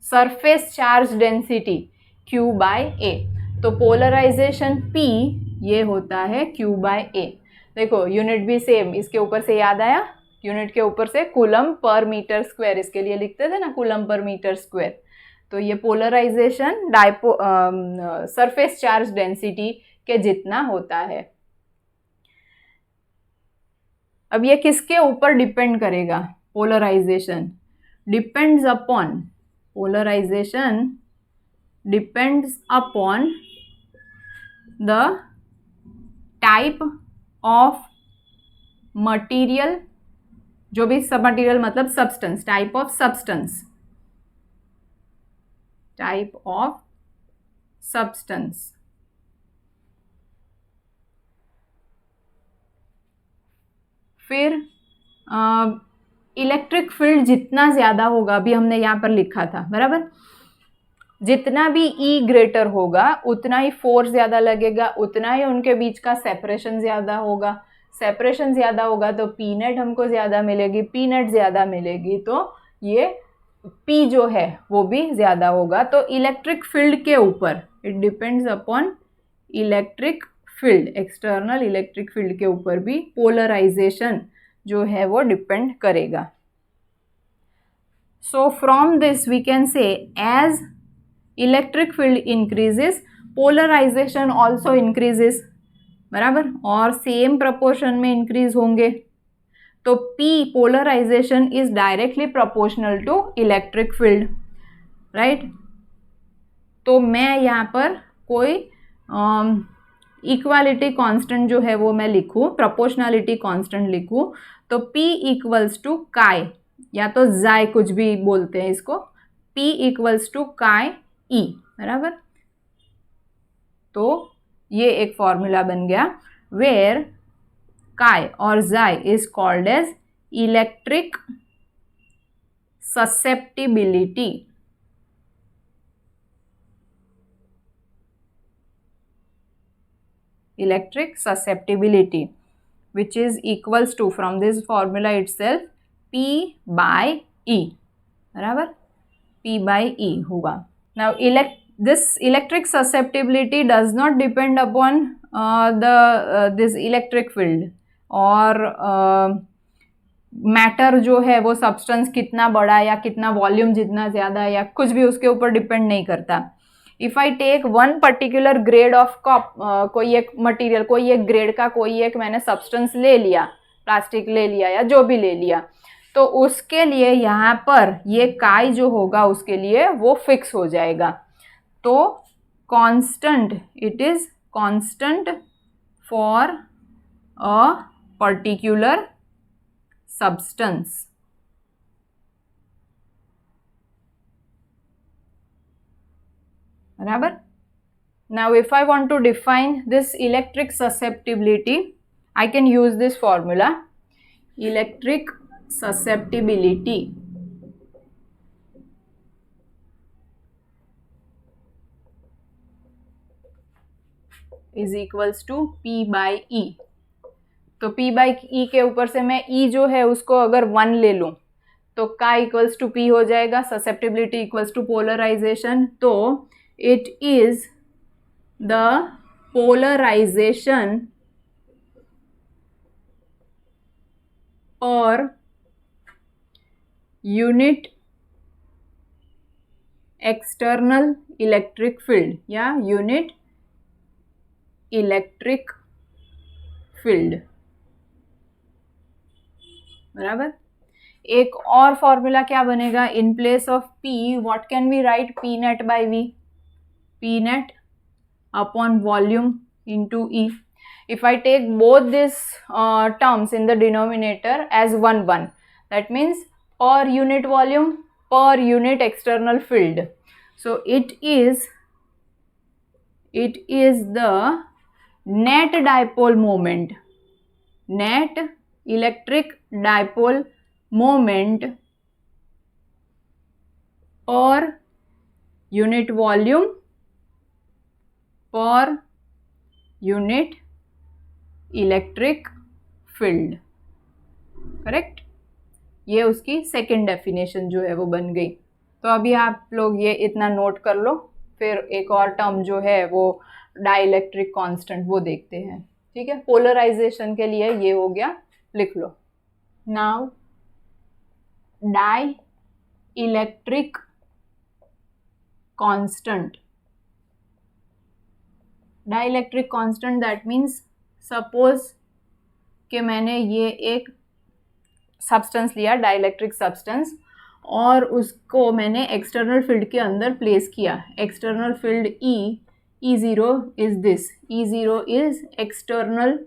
surface charge density Q by A. तो पोलराइजेशन P ये होता है क्यू बाई ए। देखो यूनिट भी सेम, इसके ऊपर से याद आया, यूनिट के ऊपर से कूलम पर मीटर स्क्वायर, इसके लिए लिखते थे ना कूलम पर मीटर स्क्वायर। तो ये पोलराइजेशन सरफेस चार्ज डेंसिटी के जितना होता है। अब ये किसके ऊपर डिपेंड करेगा, polarisation depends upon, polarisation depends upon the type of material, जो भी सब मटीरियल मतलब substance, type of substance, type of substance. फिर इलेक्ट्रिक फील्ड जितना ज्यादा होगा, अभी हमने यहाँ पर लिखा था, बराबर, जितना भी E ग्रेटर होगा उतना ही फोर्स ज्यादा लगेगा, उतना ही उनके बीच का सेपरेशन ज्यादा होगा, सेपरेशन ज्यादा होगा तो पी नेट हमको ज्यादा मिलेगी, पी नेट ज्यादा मिलेगी तो ये P जो है वो भी ज्यादा होगा। तो इलेक्ट्रिक फील्ड के ऊपर, it depends upon electric field, external electric field के ऊपर भी पोलराइजेशन जो है वो डिपेंड करेगा। So from this we can say as electric field increases polarisation also increases, बराबर, और सेम प्रपोर्शन में इंक्रीज होंगे। तो P polarisation is directly proportional to electric field, right. तो मैं यहाँ पर कोई इक्वालिटी कांस्टेंट जो है वो मैं लिखूँ, प्रोपोर्शनलिटी कांस्टेंट लिखूँ, तो P इक्वल्स टू काय, या तो जाय कुछ भी बोलते हैं इसको, P इक्वल्स टू काय E, बराबर। तो ये एक फॉर्मूला बन गया वेयर काय और chi is called as electric susceptibility, electric susceptibility, which is equals to, from this formula itself, P by E, बराबर, P by E होगा। Now this electric susceptibility does not depend upon this electric field, और matter जो है वो substance कितना बड़ा या कितना वॉल्यूम जितना ज़्यादा या कुछ भी उसके ऊपर डिपेंड नहीं करता। If I take one particular grade of कोई एक मटेरियल, कोई एक ग्रेड का कोई एक मैंने सब्सटेंस ले लिया, प्लास्टिक ले लिया या जो भी ले लिया, तो उसके लिए यहाँ पर ये काई जो होगा उसके लिए वो फिक्स हो जाएगा। तो constant, it is constant for a particular substance, बराबर। Now if I want to define this electric susceptibility, I can use this formula, electric susceptibility is equals to P by E। तो P by E के ऊपर से मैं E जो है उसको अगर 1 ले लूँ तो का इक्वल्स टू P हो जाएगा, ससेप्टिबिलिटी इक्वल्स टू पोलराइजेशन, तो इट इज द पोलराइजेशन और यूनिट एक्सटर्नल इलेक्ट्रिक फील्ड या यूनिट इलेक्ट्रिक फील्ड, बराबर। एक और फॉर्मूला क्या बनेगा, in place of p what can we write, p net by V, p net upon volume into E. If I take both these terms in the denominator as 1 that means per unit volume per unit external field, so it is the net dipole moment, net electric dipole moment per unit volume per unit electric field, correct. ये उसकी second definition जो है वो बन गई। तो अभी आप लोग ये इतना नोट कर लो, फिर एक और टर्म जो है वो डाइलेक्ट्रिक कांस्टेंट वो देखते हैं, ठीक है। पोलराइजेशन के लिए ये हो गया, लिख लो। Now dielectric constant, dielectric constant that means suppose कि मैंने ये एक सब्सटेंस लिया, डाइलेक्ट्रिक सब्सटेंस, और उसको मैंने एक्सटर्नल फील्ड के अंदर प्लेस किया। External field E zero is this, E zero is external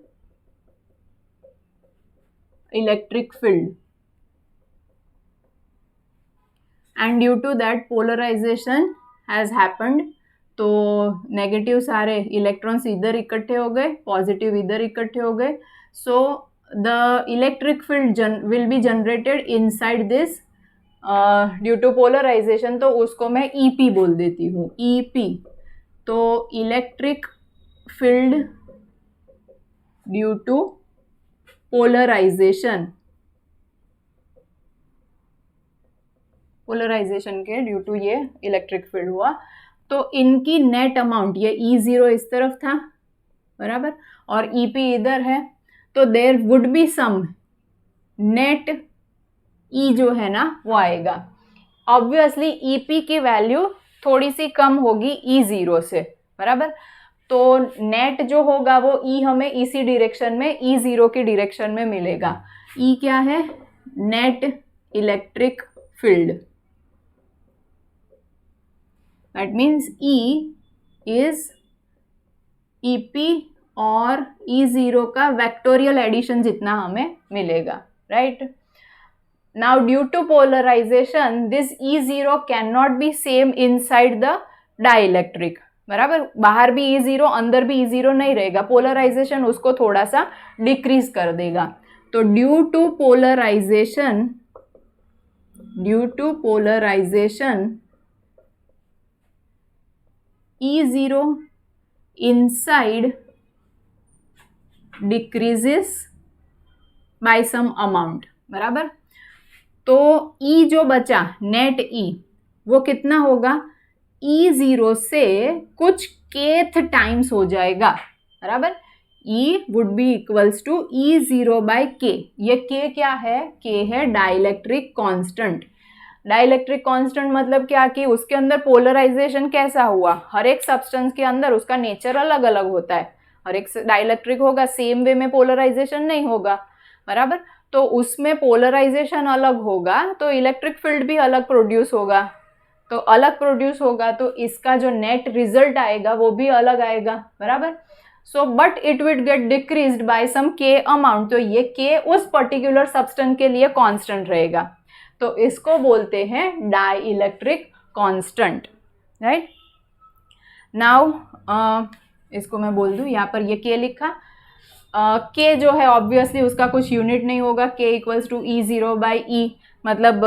electric field, and due to that polarisation has happened. तो नेगेटिव सारे इलेक्ट्रॉन्स इधर इकट्ठे हो गए, पॉजिटिव इधर इकट्ठे हो गए। So the electric field will be generated inside this due to polarisation, तो उसको मैं ईपी बोल देती हूँ, ईपी। तो electric field due to polarisation, polarisation के ड्यू टू ये इलेक्ट्रिक फील्ड हुआ। तो इनकी नेट अमाउंट, ये ई ज़ीरो इस तरफ था, बराबर, और ई पी इधर है, तो there would be some net E जो है ना वो आएगा। ऑब्वियसली ई पी की वैल्यू थोड़ी सी कम होगी ई ज़ीरो से, बराबर। तो नेट जो होगा वो ई हमें इसी डायरेक्शन में, ई ज़ीरो की डायरेक्शन में मिलेगा। ई क्या है, net electric field, that means E is EP और E0 का वेक्टोरियल एडिशन जितना हमें मिलेगा, right. Now due to polarisation this E0 can not be same inside the dielectric, बराबर। बाहर भी E0 अंदर भी E0 नहीं रहेगा, पोलराइजेशन उसको थोड़ा सा डिक्रीज कर देगा। तो due to polarisation E0 inside decreases by some amount, बराबर। तो E जो बचा नेट E वो कितना होगा, E0 से कुछ kth टाइम्स हो जाएगा, बराबर। E would be equals to E0 by K। ये K क्या है, K है डाइलेक्ट्रिक कांस्टेंट। डाइलेक्ट्रिक कांस्टेंट मतलब क्या कि उसके अंदर पोलराइजेशन कैसा हुआ, हर एक सब्सटेंस के अंदर उसका नेचर अलग अलग होता है। हर एक डाइलेक्ट्रिक होगा, सेम वे में पोलराइजेशन नहीं होगा, बराबर। तो उसमें पोलराइजेशन अलग होगा तो इलेक्ट्रिक फील्ड भी अलग प्रोड्यूस होगा, तो अलग प्रोड्यूस होगा तो इसका जो नेट रिजल्ट आएगा वो भी अलग आएगा, बराबर। So but it will get decreased by some के अमाउंट। तो ये के उस पर्टिकुलर सब्सटेंस के लिए कांस्टेंट रहेगा, तो इसको बोलते हैं dielectric constant, right. Now इसको मैं बोल दूं, यहाँ पर ये के लिखा, के जो है ऑब्वियसली उसका कुछ यूनिट नहीं होगा, K equals to E zero by E, मतलब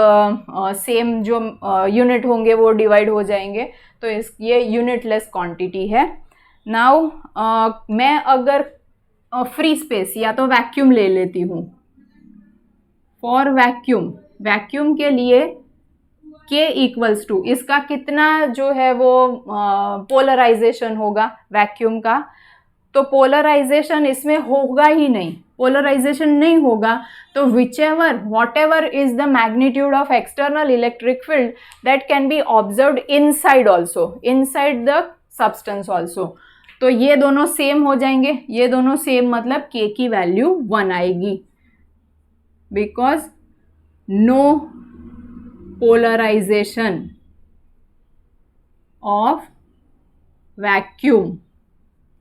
सेम जो यूनिट होंगे वो डिवाइड हो जाएंगे, तो ये यूनिटलेस क्वांटिटी है। नाउ मैं अगर फ्री स्पेस या तो वैक्यूम ले लेती हूँ, फॉर वैक्यूम के लिए K इक्वल्स टू इसका कितना जो है वो पोलराइजेशन होगा वैक्यूम का, तो पोलराइजेशन इसमें होगा ही नहीं, पोलराइजेशन नहीं होगा तो what ever is the magnitude of external electric field that can be observed inside also, inside the substance also, तो ये दोनों सेम हो जाएंगे, ये दोनों सेम मतलब k की वैल्यू 1 आएगी, because no polarisation of vacuum,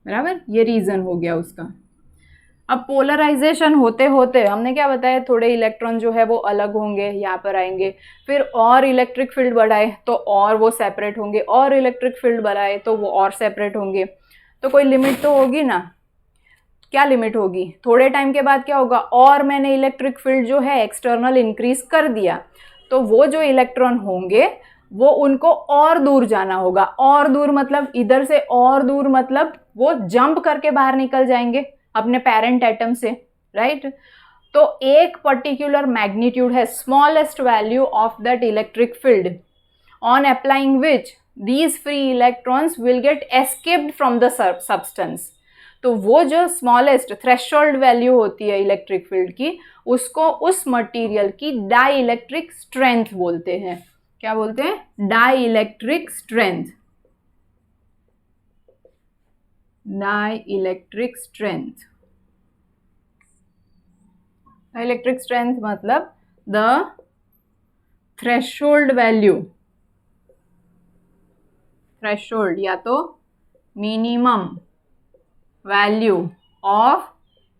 बराबर, ये रीजन हो गया उसका। अब पोलराइजेशन होते होते हमने क्या बताया, थोड़े इलेक्ट्रॉन जो है वो अलग होंगे, यहाँ पर आएंगे, फिर और इलेक्ट्रिक फील्ड बढ़ाए तो और वो सेपरेट होंगे, और इलेक्ट्रिक फील्ड बढ़ाए तो वो और सेपरेट होंगे, तो कोई लिमिट तो होगी ना। क्या लिमिट होगी, थोड़े टाइम के बाद क्या होगा, और मैंने इलेक्ट्रिक फील्ड जो है एक्सटर्नल इंक्रीज कर दिया, तो वो जो इलेक्ट्रॉन होंगे वो उनको और दूर जाना होगा, और दूर मतलब इधर से और दूर मतलब वो जंप करके बाहर निकल जाएंगे अपने पेरेंट एटम से, राइट। तो एक पर्टिकुलर मैग्नीट्यूड है, smallest value of that electric field on applying which these free electrons will get escaped from the substance. तो वो जो स्मॉलेस्ट थ्रेशोल्ड वैल्यू होती है इलेक्ट्रिक फील्ड की, उसको उस मटेरियल की डाई इलेक्ट्रिक स्ट्रेंथ बोलते हैं। क्या बोलते हैं, dielectric strength, dielectric strength. Electric strength मतलब द थ्रेशोल्ड वैल्यू, थ्रेशोल्ड या तो minimum value of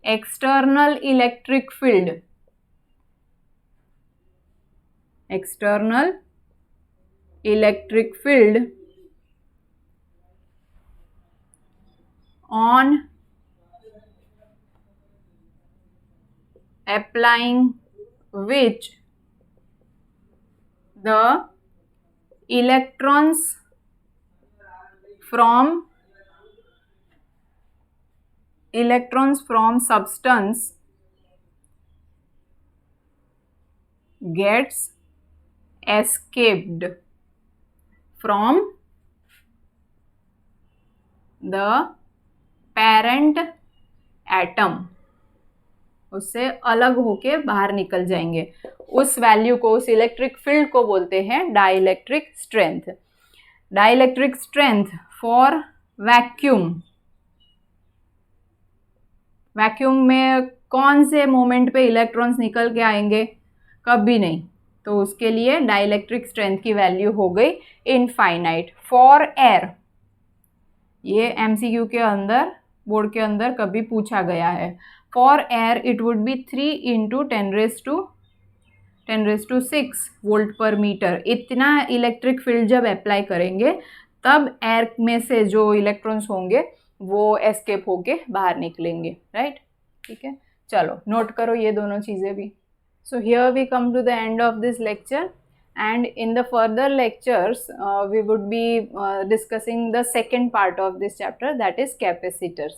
external electric field, external electric field on applying which the electrons from substance gets escaped from the parent atom, उससे अलग होके बाहर निकल जाएंगे, उस वैल्यू को, उस इलेक्ट्रिक फील्ड को बोलते हैं dielectric strength. Dielectric strength for vacuum, vacuum में कौन से मोमेंट पे इलेक्ट्रॉन्स निकल के आएंगे, कभी नहीं, तो उसके लिए डाइइलेक्ट्रिक स्ट्रेंथ की वैल्यू हो गई इनफाइनाइट। फॉर एयर, ये एमसीक्यू के अंदर, बोर्ड के अंदर कभी पूछा गया है। For air it would be 3 into 10⁻⁶ volt पर मीटर। इतना इलेक्ट्रिक फील्ड जब अप्लाई करेंगे तब एयर में से जो इलेक्ट्रॉन्स होंगे वो एस्केप होके बाहर निकलेंगे, राइट। ठीक है, चलो नोट करो ये दोनों चीज़ें भी। So here we come to the end of this lecture, and in the further lectures we would be discussing the second part of this chapter, that is capacitors.